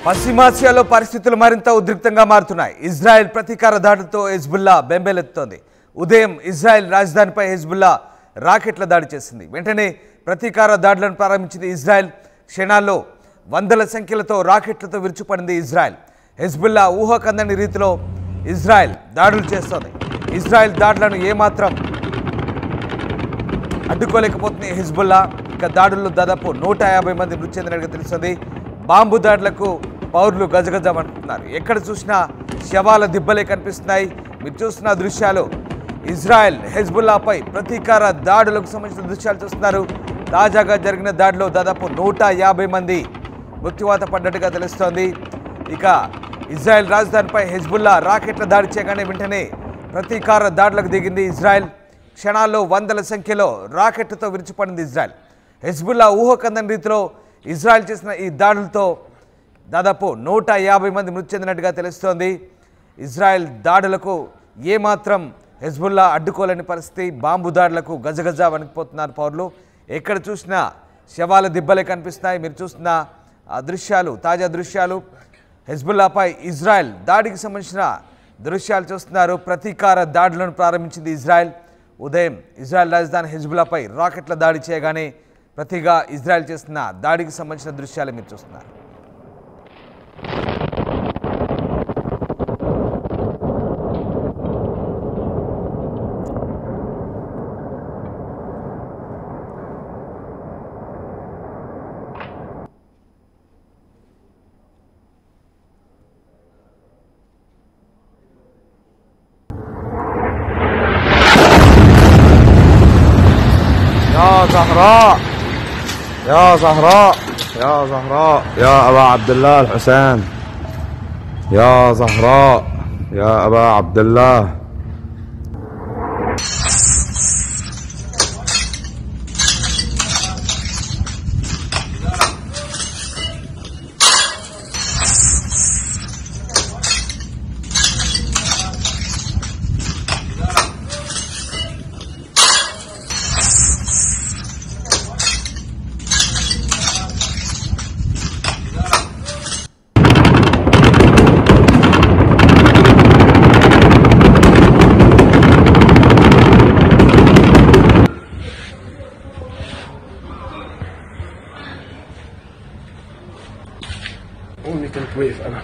పశ్చిమాసియాలో పరిస్థితులు మరింత ఉద్రిక్తంగా మారుతున్నాయి. ఇజ్రాయెల్ ప్రతీకార దాడులతో హెజ్బుల్లా బెంబేలెత్తుతోంది. ఉదయం ఇజ్రాయెల్ రాజధానిపై హెజ్బుల్లా రాకెట్ల దాడి చేసింది. వెంటనే ప్రతీకార దాడులను ప్రారంభించింది ఇజ్రాయెల్. క్షణాల్లో వందల సంఖ్యలతో రాకెట్లతో విరుచుపడింది ఇజ్రాయెల్. హెజ్బుల్లా ఊహకందని రీతిలో ఇజ్రాయెల్ దాడులు చేస్తోంది. ఇజ్రాయెల్ దాడులను ఏమాత్రం అడ్డుకోలేకపోతుంది హెజ్బుల్లా. ఇక దాడుల్లో దాదాపు 150 మంది మృతి చెందినట్టుగా తెలుస్తుంది. బాంబు దాడులకు పౌరులు గజగజమంటున్నారు. ఎక్కడ చూసినా శవాల దిబ్బలే కనిపిస్తున్నాయి. మీరు చూస్తున్న దృశ్యాలు ఇజ్రాయెల్ హెజ్బుల్లాపై ప్రతీకార దాడులకు సంబంధించిన దృశ్యాలు చూస్తున్నారు. తాజాగా జరిగిన దాడిలో దాదాపు 150 మంది మృత్యువాత పడ్డట్టుగా తెలుస్తోంది. ఇక ఇజ్రాయెల్ రాజధానిపై హెజ్బుల్లా రాకెట్ల దాడి చేయగానే వెంటనే ప్రతీకార దాడులకు దిగింది ఇజ్రాయెల్. క్షణాల్లో వందల సంఖ్యలో రాకెట్లతో విరుచుపడింది ఇజ్రాయెల్. హెజ్బుల్లా ఊహకందని రీతిలో ఇజ్రాయెల్ చేసిన ఈ దాడులతో దాదాపు 150 మంది మృతి చెందినట్టుగా తెలుస్తోంది. ఇజ్రాయెల్ దాడులకు ఏమాత్రం హెజ్బుల్లా అడ్డుకోలేని పరిస్థితి. బాంబు దాడులకు గజగజ వణికిపోతున్నారు పౌరులు. ఎక్కడ చూసినా శవాల దిబ్బలే కనిపిస్తున్నాయి. మీరు చూస్తున్న ఆ దృశ్యాలు తాజా దృశ్యాలు హెజ్బుల్లాపై ఇజ్రాయెల్ దాడికి సంబంధించిన దృశ్యాలు చూస్తున్నారు. ప్రతీకార దాడులను ప్రారంభించింది ఇజ్రాయెల్. ఉదయం ఇజ్రాయెల్ రాజధాని హెజ్బుల్లాపై రాకెట్ల దాడి చేయగానే ప్రతిగా ఇజ్రాయెల్ చేస్తున్న దాడికి సంబంధించిన దృశ్యాలు మీరు చూస్తున్నారు. يا زهراء يا زهراء يا أبا عبد الله الحسين يا زهراء يا أبا عبد الله أمي كنت وقف أنا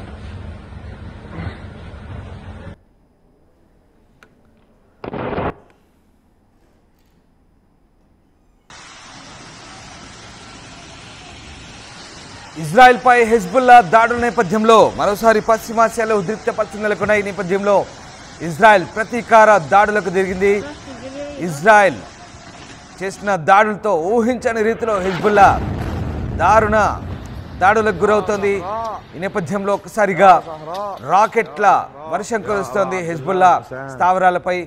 ఇజ్రాయెల్పై హెజ్బుల్లా దాడుల నేపథ్యంలో మరోసారి పశ్చిమాసియాలో ఉద్రిక్త పరిస్థితులు నెలకొన్న ఈ నేపథ్యంలో ఇజ్రాయెల్ ప్రతీకార దాడులకు దిగింది. ఇజ్రాయెల్ చేసిన దాడులతో ఊహించని రీతిలో హెజ్బుల్లా దారుణ దాడులకు గురవుతోంది. ఈ నేపథ్యంలో ఒక్కసారిగా రాకెట్ల వర్షం కురుస్తోంది. హెజ్బుల్లా స్థావరాలపై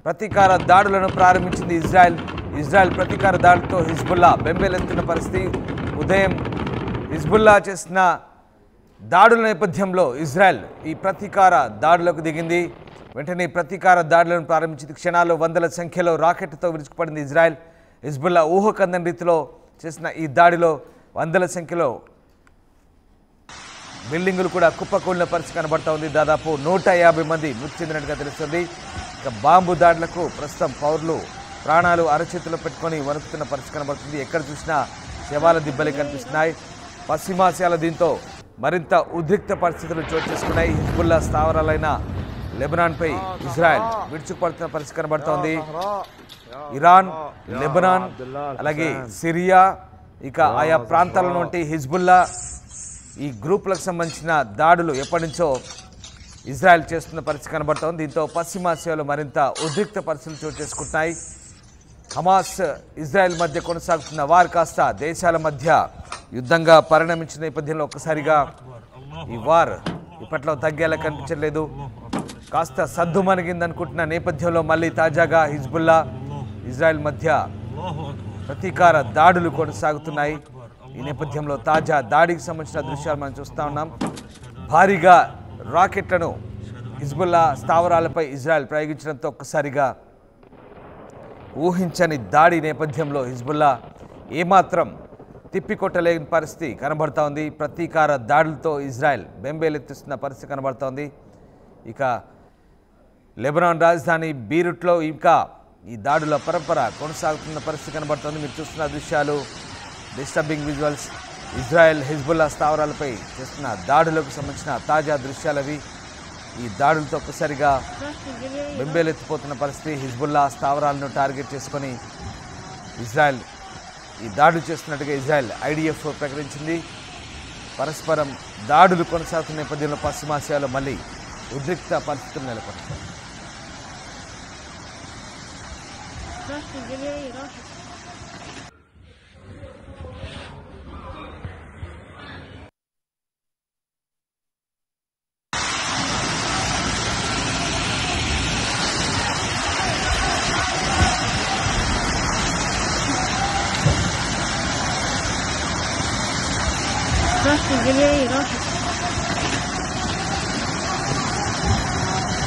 ప్రతీకార దాడులను ప్రారంభించింది ఇజ్రాయెల్. ఇజ్రాయెల్ ప్రతీకార దాడులతో హెజ్బుల్లా బెంబేలెత్తున్న పరిస్థితి. ఉదయం హిజ్బుల్లా చేసిన దాడుల నేపథ్యంలో ఇజ్రాయెల్ ఈ ప్రతీకార దాడులకు దిగింది. వెంటనే ప్రతీకార దాడులను ప్రారంభించింది. క్షణాల్లో వందల సంఖ్యలో రాకెట్లతో విరుచుకుపడింది ఇజ్రాయెల్. హిజ్బుల్లా ఊహకందని రీతిలో చేసిన ఈ దాడిలో వందల సంఖ్యలో బిల్డింగులు కూడా కుప్పకూలిన పరిస్థితి కనబడతా ఉంది. దాదాపు 150 మంది మృతి చెందినట్టుగా తెలుస్తుంది. ఇక బాంబు దాడులకు ప్రస్తుతం పౌరులు ప్రాణాలు అరచేతిలో పెట్టుకొని వణుకుతున్న పరిస్థితి కనబడుతుంది. ఎక్కడ చూసినా శవాల దిబ్బలే కనిపిస్తున్నాయి. పశ్చిమాసియాలో దీంతో మరింత ఉద్రిక్త పరిస్థితులు చోటు చేసుకున్నాయి. హిజ్బుల్లా స్థావరాలైన లెబనాన్పై ఇజ్రాయెల్ విరుచుకుపడుతున్న పరిస్థితి కనబడుతోంది. ఇరాన్, లెబనాన్, అలాగే సిరియా, ఇక ఆయా ప్రాంతాల నుండి హిజ్బుల్లా ఈ గ్రూపులకు సంబంధించిన దాడులు ఎప్పటి నుంచో ఇజ్రాయెల్ చేస్తున్న పరిస్థితి కనబడుతోంది. దీంతో పశ్చిమాసియాలో మరింత ఉద్రిక్త పరిస్థితులు చోటు చేసుకుంటున్నాయి. హమాస్ ఇజ్రాయెల్ మధ్య కొనసాగుతున్న వార్ కాస్త దేశాల మధ్య యుద్ధంగా పరిణమించిన నేపథ్యంలో ఒక్కసారిగా ఈ వార్ ఇప్పట్లో తగ్గేలా కనిపించలేదు. కాస్త సద్దుమణిగిందనుకుంటున్న నేపథ్యంలో మళ్ళీ తాజాగా హిజ్బుల్లా ఇజ్రాయెల్ మధ్య ప్రతీకార దాడులు కొనసాగుతున్నాయి. ఈ నేపథ్యంలో తాజా దాడికి సంబంధించిన దృశ్యాలు మనం చూస్తూ ఉన్నాం. భారీగా రాకెట్లను హిజ్బుల్లా స్థావరాలపై ఇజ్రాయెల్ ప్రయోగించడంతో ఒక్కసారిగా ఊహించని దాడి నేపథ్యంలో హిజ్బుల్లా ఏమాత్రం తిప్పికొట్టలేని పరిస్థితి కనబడతా ఉంది. ప్రతీకార దాడులతో ఇజ్రాయెల్ బెంబేలెత్తిస్తున్న పరిస్థితి కనబడతా ఉంది. ఇక లెబనాన్ రాజధాని బీరుట్లో ఇంకా ఈ దాడుల పరంపర కొనసాగుతున్న పరిస్థితి కనబడుతోంది. మీరు చూస్తున్న దృశ్యాలు డిస్టర్బింగ్ విజువల్స్. ఇజ్రాయెల్ హిజ్బుల్లా స్థావరాలపై చేస్తున్న దాడులకు సంబంధించిన తాజా దృశ్యాలవి. ఈ దాడులతో ఒక్కసారిగా బెంబేలెత్తిపోతున్న పరిస్థితి. హిజ్బుల్లా స్థావరాలను టార్గెట్ చేసుకొని ఇజ్రాయెల్ ఈ దాడులు చేస్తున్నట్టుగా ఇజ్రాయెల్ ఐడిఎఫ్ ప్రకటించింది. పరస్పరం దాడులు కొనసాగుతున్న నేపథ్యంలో పశ్చిమాసియాలో మళ్ళీ ఉద్రిక్త పరిస్థితులు నెలకొన్నాయి. راح الجميع